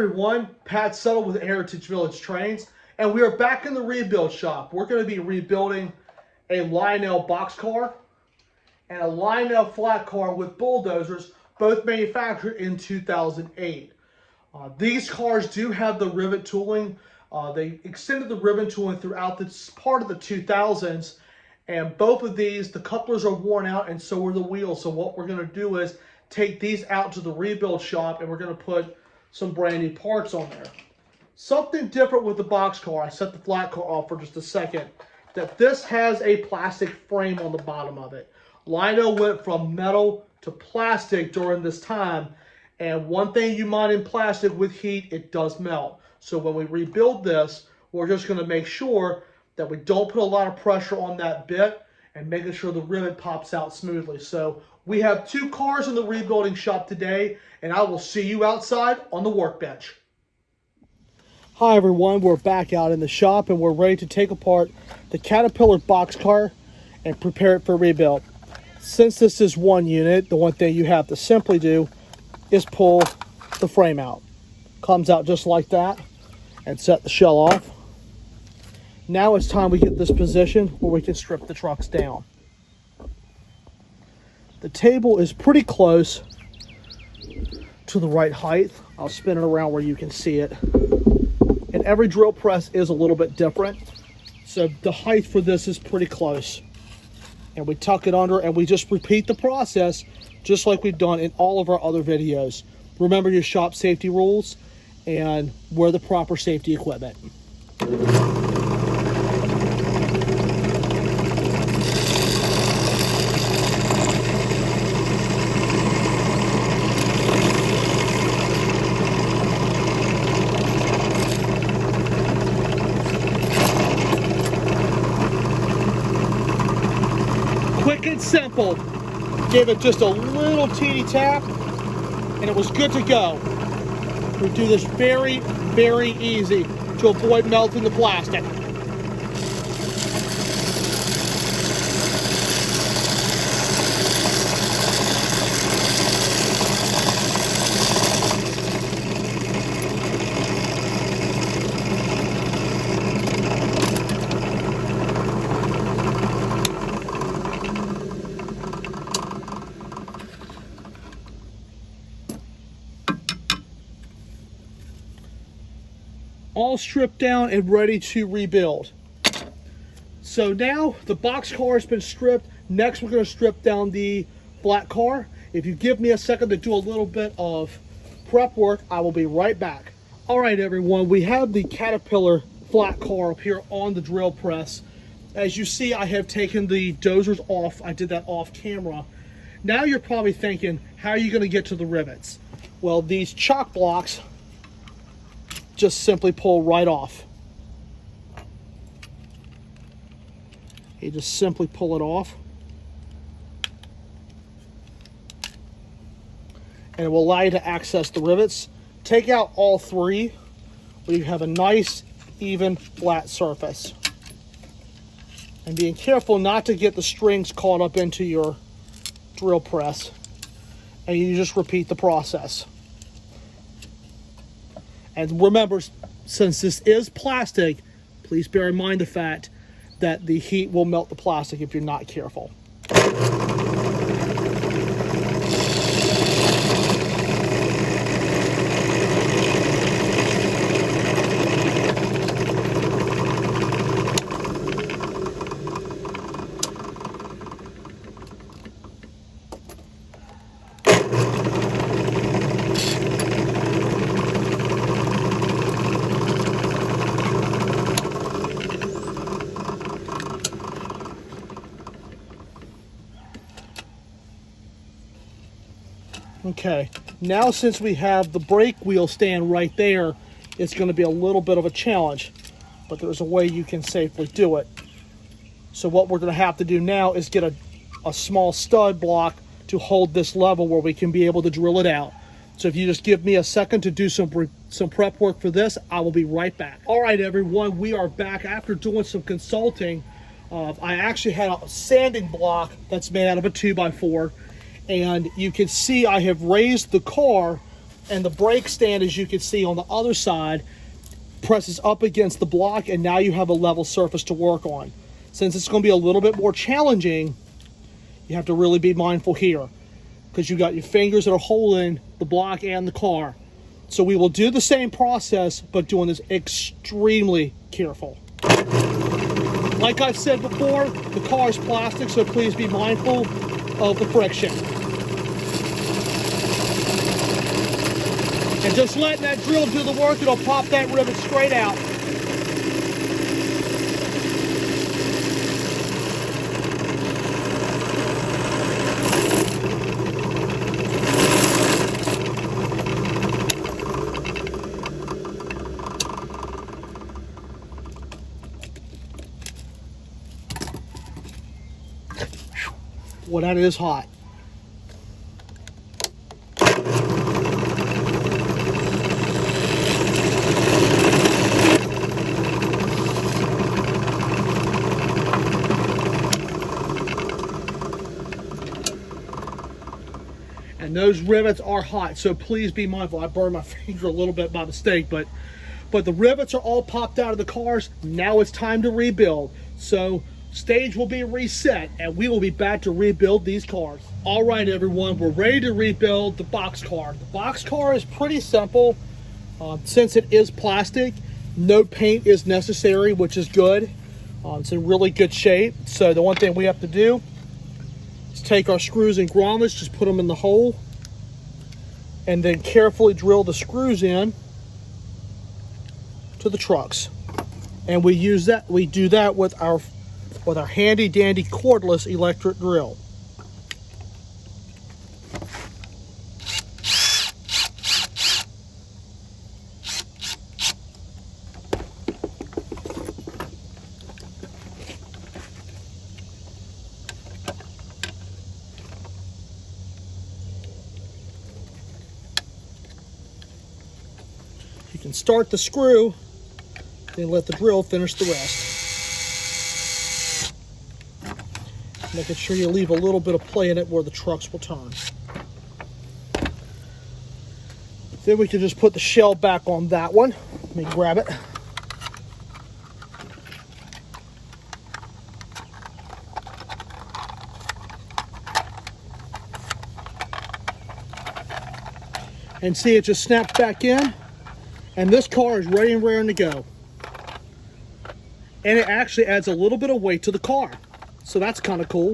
everyone, Pat Settle with Heritage Village Trains, and we are back in the rebuild shop. We're going to be rebuilding a Lionel boxcar and a Lionel flat car with bulldozers, both manufactured in 2008. These cars do have the rivet tooling. They extended the rivet tooling throughout this part of the 2000s, and both of these, the couplers are worn out and so are the wheels. So what we're going to do is take these out to the rebuild shop and we're going to put some brand new parts on there. Something different with the boxcar, I set the flat car off for just a second, that this has a plastic frame on the bottom of it. Lionel went from metal to plastic during this time, and one thing you mind in plastic with heat, it does melt. So when we rebuild this, we're just going to make sure that we don't put a lot of pressure on that bit and making sure the rivet pops out smoothly. So we have two cars in the rebuilding shop today, and I will see you outside on the workbench. Hi everyone, we're back out in the shop and we're ready to take apart the Caterpillar boxcar and prepare it for rebuild. Since this is one unit, the one thing you have to simply do is pull the frame out. Comes out just like that, and set the shell off. Now it's time we get this position where we can strip the trucks down. The table is pretty close to the right height. I'll spin it around where you can see it. And every drill press is a little bit different. So the height for this is pretty close. And we tuck it under and we just repeat the process just like we've done in all of our other videos. Remember your shop safety rules and wear the proper safety equipment. Quick and simple. Give it just a little teeny tap and it was good to go. We do this very, very easy to avoid melting the plastic. All stripped down and ready to rebuild. So now the box car has been stripped. Next we're going to strip down the flat car. If you give me a second to do a little bit of prep work, I will be right back. All right everyone, we have the Caterpillar flat car up here on the drill press. As you see, I have taken the dozers off. I did that off camera. Now you're probably thinking, how are you going to get to the rivets? Well, these chock blocks just simply pull right off. You just simply pull it off. And it will allow you to access the rivets. Take out all three, where you have a nice, even, flat surface. And being careful not to get the strings caught up into your drill press. And you just repeat the process. And remember, since this is plastic, please bear in mind the fact that the heat will melt the plastic if you're not careful. Okay, now since we have the brake wheel stand right there, it's going to be a little bit of a challenge, but there's a way you can safely do it. So what we're going to have to do now is get a small stud block to hold this level where we can be able to drill it out. So if you just give me a second to do some prep work for this, I will be right back. All right, everyone, we are back after doing some consulting. I actually had a sanding block that's made out of a 2x4. And you can see I have raised the car And the brake stand, as you can see on the other side, presses up against the block, and now you have a level surface to work on. Since it's going to be a little bit more challenging, you have to really be mindful here, because you got your fingers that are holding the block and the car. So we will do the same process, but doing this extremely careful. Like I've said before, the car is plastic, so please be mindful of the friction. And just letting that drill do the work, it'll pop that rivet straight out. Well, that is hot. And those rivets are hot, so please be mindful. I burned my finger a little bit by mistake, but the rivets are all popped out of the cars. Now it's time to rebuild. So stage will be reset, and we will be back to rebuild these cars. All right, everyone, we're ready to rebuild the box car. The box car is pretty simple. Since it is plastic, no paint is necessary, which is good. It's in really good shape. So the one thing we have to do is take our screws and grommets, just put them in the hole, and then carefully drill the screws in to the trucks. And we do that with our handy dandy cordless electric drill. You can start the screw, then let the drill finish the rest. Making sure you leave a little bit of play in it where the trucks will turn. Then we can just put the shell back on that one. Let me grab it. And see, it just snaps back in. And this car is ready and raring to go. And it actually adds a little bit of weight to the car. So that's kind of cool.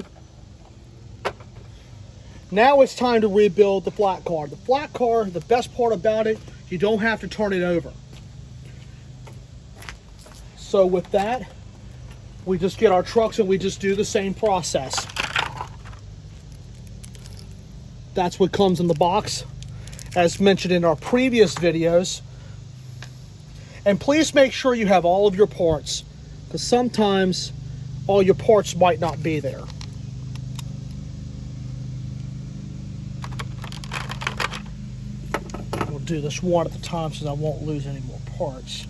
Now it's time to rebuild the flat car. The flat car, the best part about it, you don't have to turn it over. So with that, we just get our trucks and we just do the same process. That's what comes in the box, as mentioned in our previous videos. And please make sure you have all of your parts, because sometimes all your parts might not be there. We'll do this one at a time so I won't lose any more parts.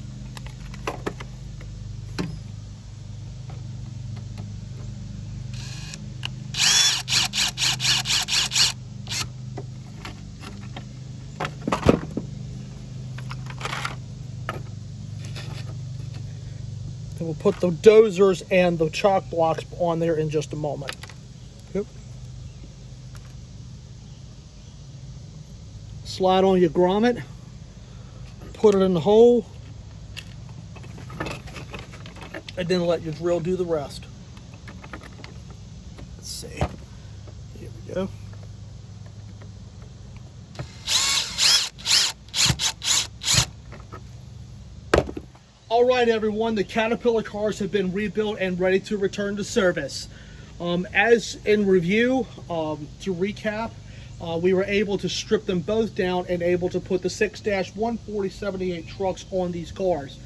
Then we'll put the dozers and the chalk blocks on there in just a moment. Yep. Slide on your grommet, put it in the hole, and then let your drill do the rest. Let's see. Here we go. All right, everyone, the Caterpillar cars have been rebuilt and ready to return to service. As in review, to recap, we were able to strip them both down and able to put the 6-140/78 trucks on these cars.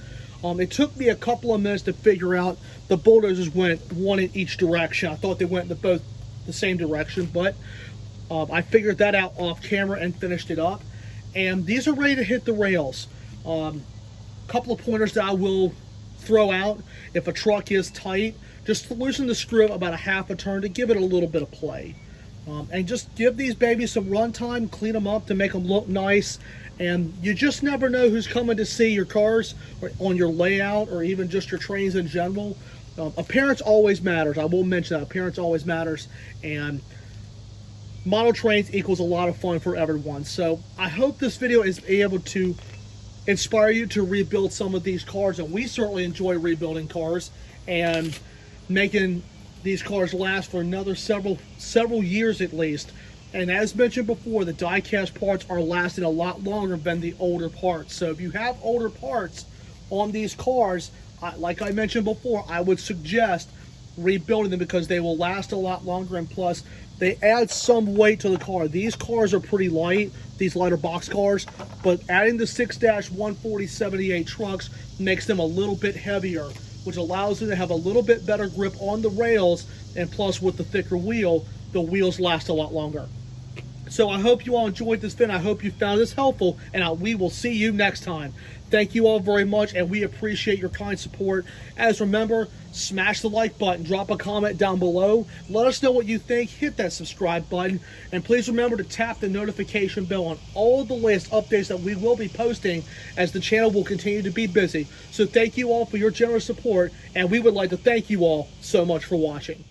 It took me a couple of minutes to figure out the bulldozers went one in each direction. I thought they went in both the same direction, but I figured that out off camera and finished it up. And these are ready to hit the rails. Couple of pointers that I will throw out: if a truck is tight, just loosen the screw up about a half a turn to give it a little bit of play. And just give these babies some run time, clean them up to make them look nice, And you just never know who's coming to see your cars or on your layout or even just your trains in general. Appearance always matters. I will mention that appearance always matters, and model trains equals a lot of fun for everyone. So I hope this video is able to inspire you to rebuild some of these cars, and we certainly enjoy rebuilding cars and making these cars last for another several years at least. And as mentioned before, the die-cast parts are lasting a lot longer than the older parts. So if you have older parts on these cars, like I mentioned before, I would suggest rebuilding them because they will last a lot longer, and plus they add some weight to the car. These cars are pretty light, these lighter box cars, but adding the 6-140/78 trucks makes them a little bit heavier, which allows them to have a little bit better grip on the rails, and plus with the thicker wheel, the wheels last a lot longer. So I hope you all enjoyed this video. I hope you found this helpful, and we will see you next time. Thank you all very much, and we appreciate your kind support. As remember, smash the like button, drop a comment down below, let us know what you think, hit that subscribe button, and please remember to tap the notification bell on all the latest updates that we will be posting, as the channel will continue to be busy. So thank you all for your generous support, and we would like to thank you all so much for watching.